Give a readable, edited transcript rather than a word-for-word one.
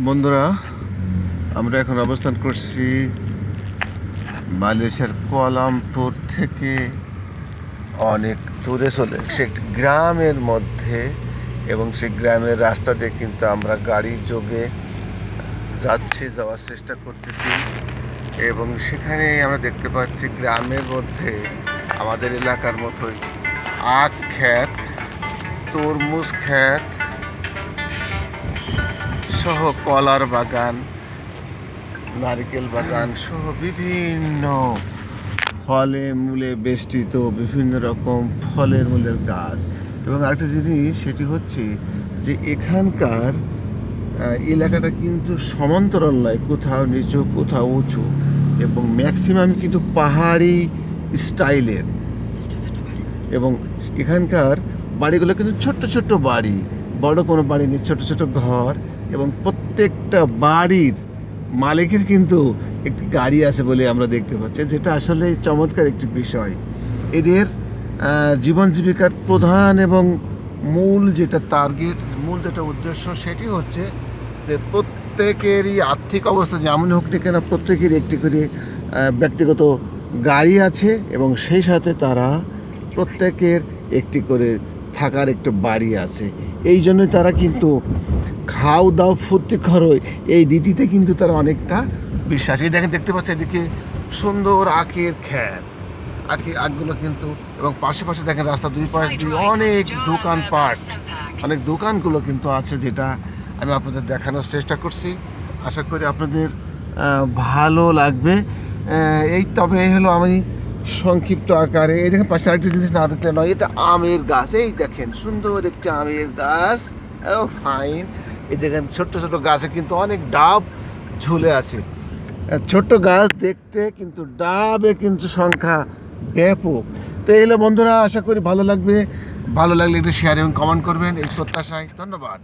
বন্ধুরা, আমরা এখন অবস্থান করছি মালয়েশিয়ার কুয়ালালামপুর থেকে অনেক দূরে চলে সে একটি গ্রামের মধ্যে, এবং সেই গ্রামের রাস্তা দিয়ে কিন্তু আমরা গাড়ি যোগে যাওয়ার চেষ্টা করতেছি। এবং সেখানে আমরা দেখতে পাচ্ছি গ্রামের মধ্যে আমাদের এলাকার মতোই আখ ক্ষেত, তরমুজ ক্ষেত সহ কলার বাগান, নারকেল বাগান সহ বিভিন্ন ফলে মূলে বেষ্টিত বিভিন্ন রকম ফলের মূলের গাছ। এবং আরেকটা জিনিস সেটি হচ্ছে যে এখানকার এলাকাটা কিন্তু সমান্তরাল নয়, কোথাও নিচু কোথাও উঁচু, এবং ম্যাক্সিমাম কিন্তু পাহাড়ি স্টাইলের। এবং এখানকার বাড়িগুলো কিন্তু ছোট্ট ছোট্ট বাড়ি, বড় কোনো বাড়ি নেই, ছোট ছোট ঘর। এবং প্রত্যেকটা বাড়ির মালিকের কিন্তু একটি গাড়ি আছে বলে আমরা দেখতে পাচ্ছি, যেটা আসলে চমৎকার একটি বিষয়। এদের জীবন জীবিকার প্রধান এবং মূল যেটা টার্গেট, মূল যেটা উদ্দেশ্য, সেটি হচ্ছে যে প্রত্যেকেরই আর্থিক অবস্থা যেমন হোক না কেন, প্রত্যেকেরই একটি করে ব্যক্তিগত গাড়ি আছে, এবং সেই সাথে তারা প্রত্যেকের একটি করে থাকার একটা বাড়ি আছে। এই জন্যই তারা কিন্তু খাও দাও ফুর্তি করো এই রীতিতে কিন্তু তারা অনেকটা বিশ্বাস। এই দেখতে পাচ্ছে এদিকে সুন্দর আখের ক্ষেত, আখগুলো কিন্তু, এবং পাশে দেখেন রাস্তা দুই পাশ দিয়ে অনেক দোকানপাট, অনেক দোকানগুলো কিন্তু আছে, যেটা আমি আপনাদের দেখানোর চেষ্টা করছি। আশা করি আপনাদের ভালো লাগবে। তবে এই হলো আমি সংক্ষিপ্ত আকারে। এই দেখেন পাশে আরেকটি জিনিস না দেখলে নয়, এটা আমের গাছ। এই দেখেন সুন্দর একটি আমের গাছ, ফাইন। এই দেখেন ছোট্ট ছোট গাছে কিন্তু অনেক ডাব ঝুলে আছে। ছোট্ট গাছ দেখতে, কিন্তু ডাবে কিন্তু সংখ্যা ব্যাপক। তো এই হলো বন্ধুরা, আশা করি ভালো লাগবে। ভালো লাগলে একটু শেয়ার এবং কমেন্ট করবেন, এই প্রত্যাশায়। ধন্যবাদ।